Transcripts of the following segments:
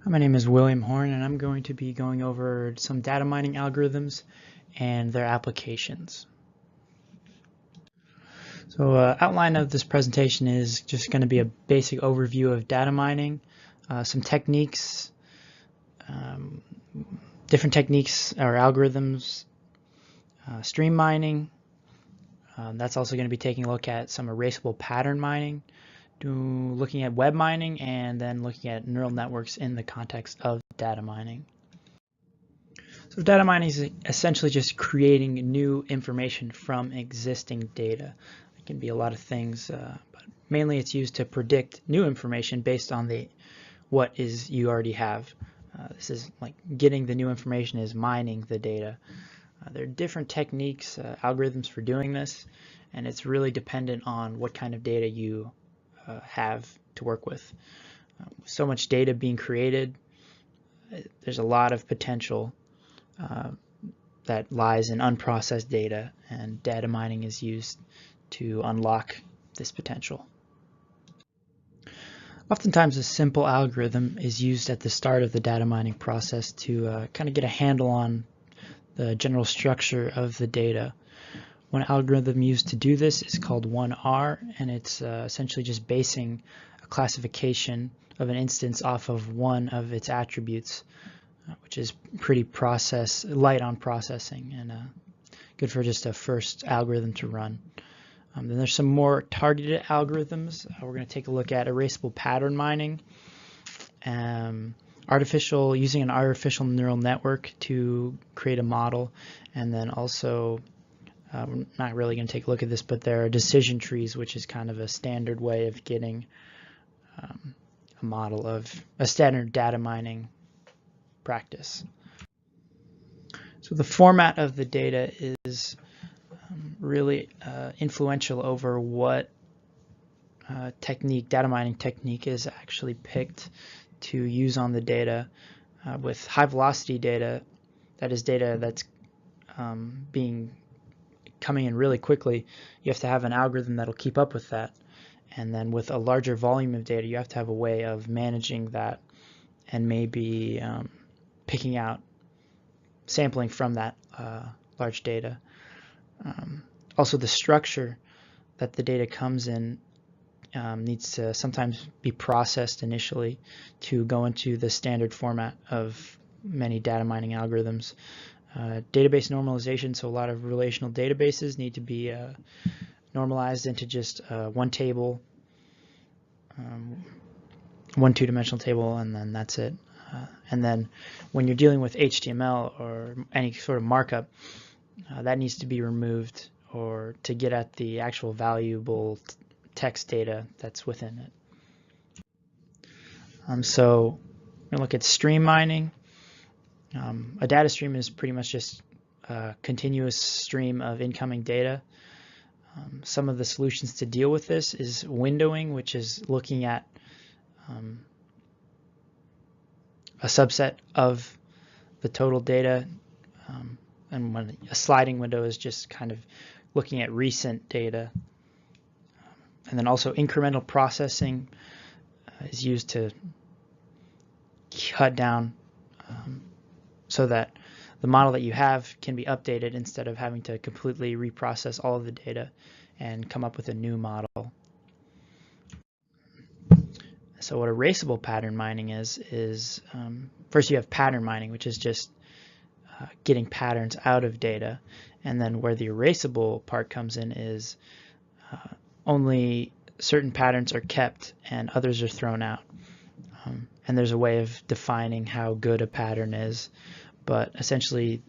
Hi, my name is William Horn, and I'm going to be going over some data mining algorithms and their applications. So, outline of this presentation is just going to be a basic overview of data mining, some techniques, um, different techniques or algorithms, stream mining. That's also going to be taking a look at some erasable pattern mining, looking at web mining, and then looking at neural networks in the context of data mining. So data mining is essentially just creating new information from existing data. It can be a lot of things, but mainly it's used to predict new information based on what you already have. This is like getting the new information is mining the data. There are different techniques, algorithms for doing this, and it's really dependent on what kind of data you have to work with. So much data being created, there's a lot of potential that lies in unprocessed data, and data mining is used to unlock this potential. Oftentimes a simple algorithm is used at the start of the data mining process to kind of get a handle on the general structure of the data. One algorithm used to do this is called 1R, and it's essentially just basing a classification of an instance off of one of its attributes, which is pretty light on processing and good for just a first algorithm to run. Then there's some more targeted algorithms. We're going to take a look at erasable pattern mining, using an artificial neural network to create a model, and then also we're not really going to take a look at this, but there are decision trees, which is kind of a standard way of getting a model of a standard data mining practice. So the format of the data is really influential over what data mining technique is actually picked to use on the data. With high velocity data, that is data that's coming in really quickly, you have to have an algorithm that'll keep up with that. And then with a larger volume of data, you have to have a way of managing that and maybe picking out sampling from that large data. Also, the structure that the data comes in needs to sometimes be processed initially to go into the standard format of many data mining algorithms. Database normalization, so a lot of relational databases need to be normalized into just one table, one two-dimensional table, and then that's it. And then when you're dealing with HTML or any sort of markup, that needs to be removed or to get at the actual valuable text data that's within it. So we're going to look at stream mining. A data stream is pretty much just a continuous stream of incoming data. Some of the solutions to deal with this is windowing, which is looking at a subset of the total data, and when a sliding window is just kind of looking at recent data. And then also incremental processing is used to cut down so that the model that you have can be updated instead of having to completely reprocess all of the data and come up with a new model. So what erasable pattern mining is first you have pattern mining, which is just getting patterns out of data, and then where the erasable part comes in is only certain patterns are kept and others are thrown out. And there's a way of defining how good a pattern is, but essentially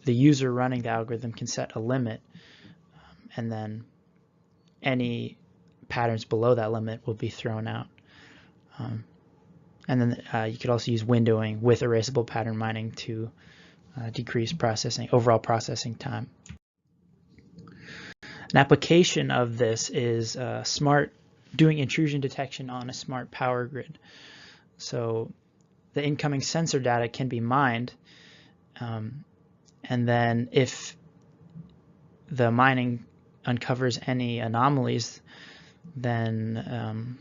the user running the algorithm can set a limit, and then any patterns below that limit will be thrown out. And then you could also use windowing with erasable pattern mining to decrease overall processing time. An application of this is doing intrusion detection on a smart power grid. So the incoming sensor data can be mined, and then if the mining uncovers any anomalies, then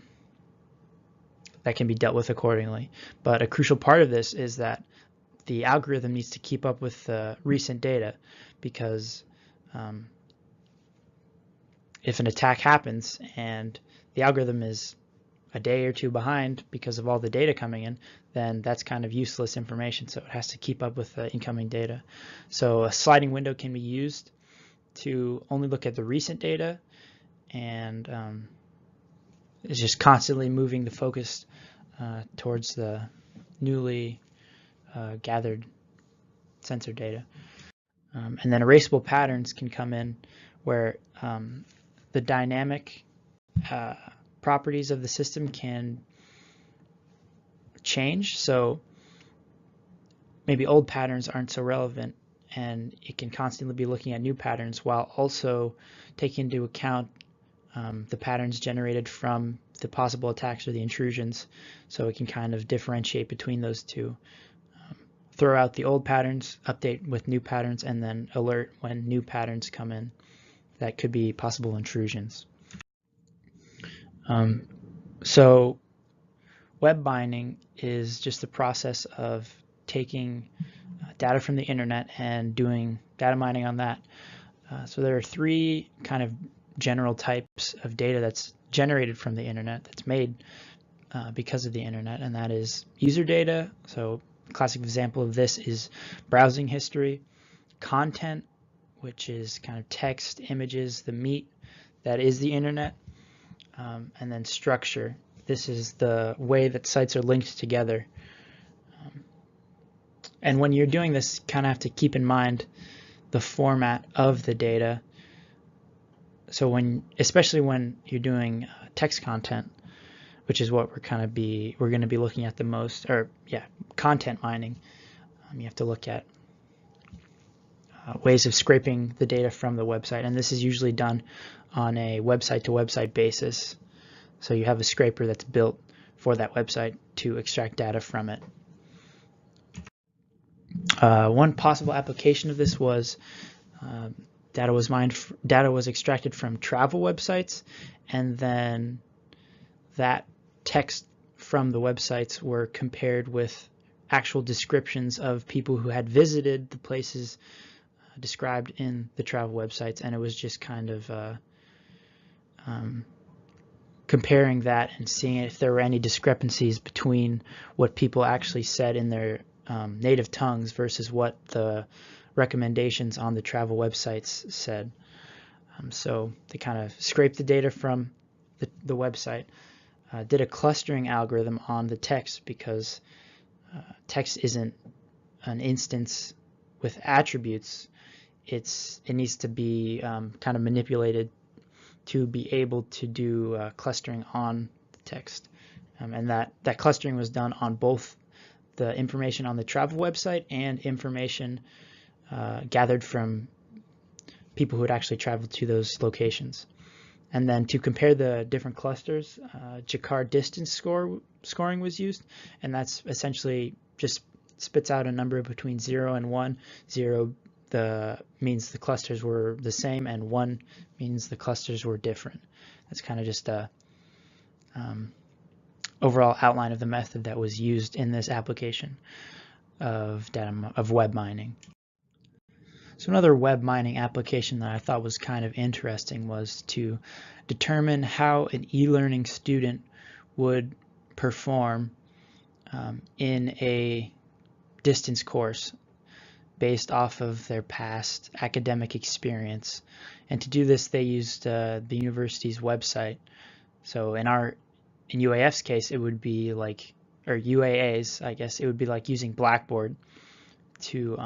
that can be dealt with accordingly. But a crucial part of this is that the algorithm needs to keep up with the recent data, because if an attack happens and the algorithm is a day or two behind because of all the data coming in, then that's kind of useless information. So it has to keep up with the incoming data. So a sliding window can be used to only look at the recent data, and it's just constantly moving the focus towards the newly gathered sensor data. And then erasable patterns can come in where the dynamic properties of the system can change. So maybe old patterns aren't so relevant, and it can constantly be looking at new patterns while also taking into account the patterns generated from the possible attacks or the intrusions. So it can kind of differentiate between those two. Throw out the old patterns, update with new patterns, and then alert when new patterns come in that could be possible intrusions. So web binding is just the process of taking data from the internet and doing data mining on that. So there are three kind of general types of data that's generated from the internet, that's made because of the internet, and that is user data. So a classic example of this is browsing history, content, which is kind of text, images, the meat that is the internet, and then structure. This is the way that sites are linked together. And when you're doing this, you kind of have to keep in mind the format of the data. So especially when you're doing text content, which is what we're going to be looking at the most, or content mining, you have to look at ways of scraping the data from the website, and this is usually done on a website-to-website basis. So you have a scraper that's built for that website to extract data from it. One possible application of this was data was extracted from travel websites, and then that text from the websites were compared with actual descriptions of people who had visited the places described in the travel websites, and it was just kind of comparing that and seeing if there were any discrepancies between what people actually said in their native tongues versus what the recommendations on the travel websites said. So they kind of scraped the data from the website, did a clustering algorithm on the text, because text isn't an instance with attributes. It needs to be kind of manipulated to be able to do clustering on the text, and that clustering was done on both the information on the travel website and information gathered from people who had actually traveled to those locations. And then to compare the different clusters, Jaccard distance scoring was used, and that's essentially just spits out a number between 0 and 1. 0 means the clusters were the same, and 1 means the clusters were different. That's kind of just a overall outline of the method that was used in this application of web mining. So another web mining application that I thought was kind of interesting was to determine how an e-learning student would perform in a distance course based off of their past academic experience. And to do this, they used the university's website. So in UAF's case, it would be like, or UAA's, I guess, it would be like using Blackboard to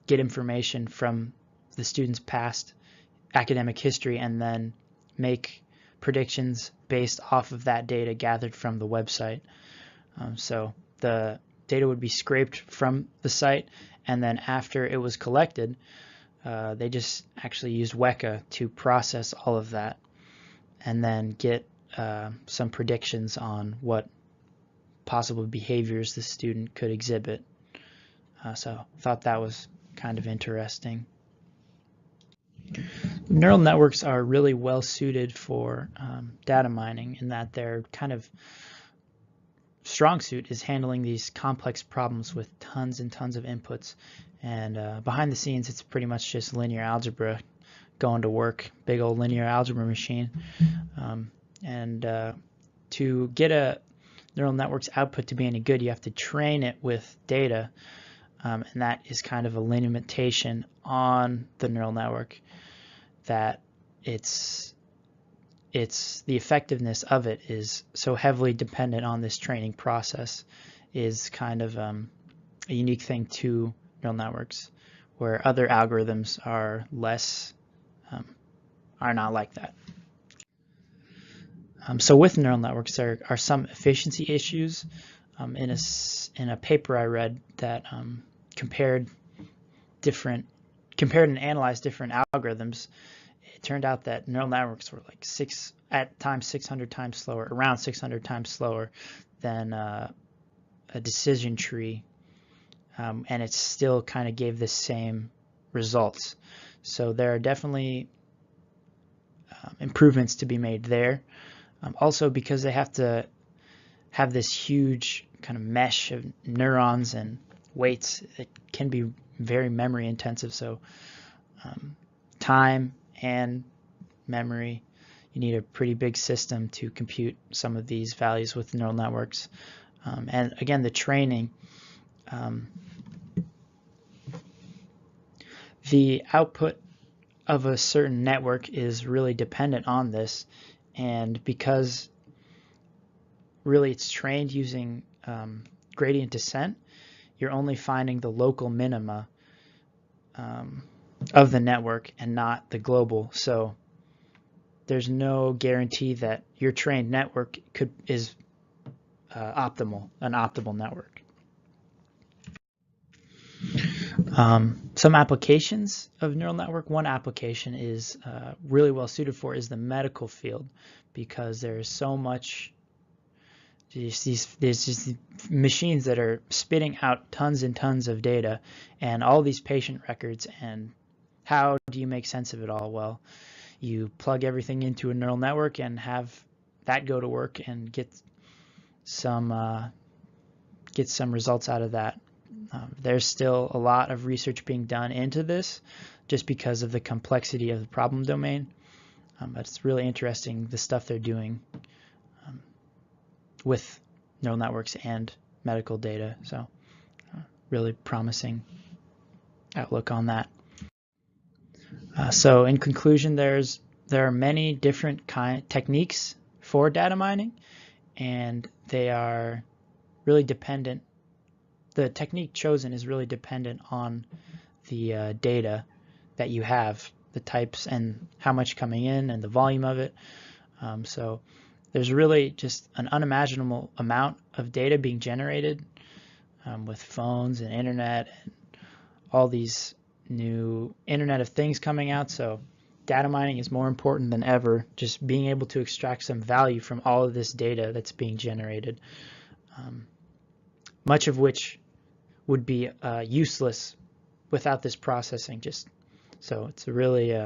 get information from the student's past academic history and then make predictions based off of that data gathered from the website. So the data would be scraped from the site, and then after it was collected, they just actually used Weka to process all of that and then get some predictions on what possible behaviors the student could exhibit. So I thought that was kind of interesting. Neural networks are really well suited for data mining in that they're kind of strong suit is handling these complex problems with tons and tons of inputs. And behind the scenes, it's pretty much just linear algebra going to work, big old linear algebra machine. And to get a neural network's output to be any good, you have to train it with data. And that is kind of a limitation on the neural network, that it's the effectiveness of it is so heavily dependent on this training process, is kind of a unique thing to neural networks, where other algorithms are not like that. So with neural networks, there are some efficiency issues. In a paper I read that compared and analyzed different algorithms, it turned out that neural networks were like 600 times slower, around 600 times slower than a decision tree, and it still kind of gave the same results. So there are definitely improvements to be made there. Also, because they have to have this huge kind of mesh of neurons and weights, it can be very memory intensive. So time and memory, you need a pretty big system to compute some of these values with neural networks. And again, the training, the output of a certain network is really dependent on this. And because really it's trained using gradient descent, you're only finding the local minima of the network and not the global. So there's no guarantee that your trained network is an optimal network. Some applications of neural network. One application is really well suited for is the medical field, because there's so much. There's just machines that are spitting out tons and tons of data, and all these patient records. And how do you make sense of it all? Well, you plug everything into a neural network and have that go to work and get some results out of that. There's still a lot of research being done into this just because of the complexity of the problem domain. But it's really interesting, the stuff they're doing with neural networks and medical data. So really promising outlook on that. So in conclusion, there are many different techniques for data mining, and they are really dependent. The technique chosen is really dependent on the data that you have, the types and how much coming in and the volume of it. So there's really just an unimaginable amount of data being generated with phones and internet and all these new Internet of Things coming out. So data mining is more important than ever, just being able to extract some value from all of this data that's being generated, much of which would be useless without this processing. So it's really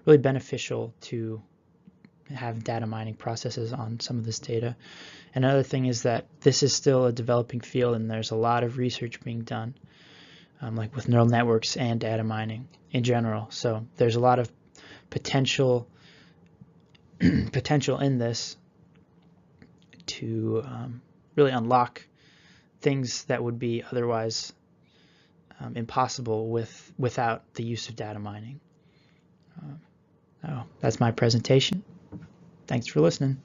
beneficial to have data mining processes on some of this data. Another thing is that this is still a developing field, and there's a lot of research being done, like with neural networks and data mining in general. So there's a lot of potential in this to really unlock things that would be otherwise impossible without the use of data mining. That's my presentation. Thanks for listening.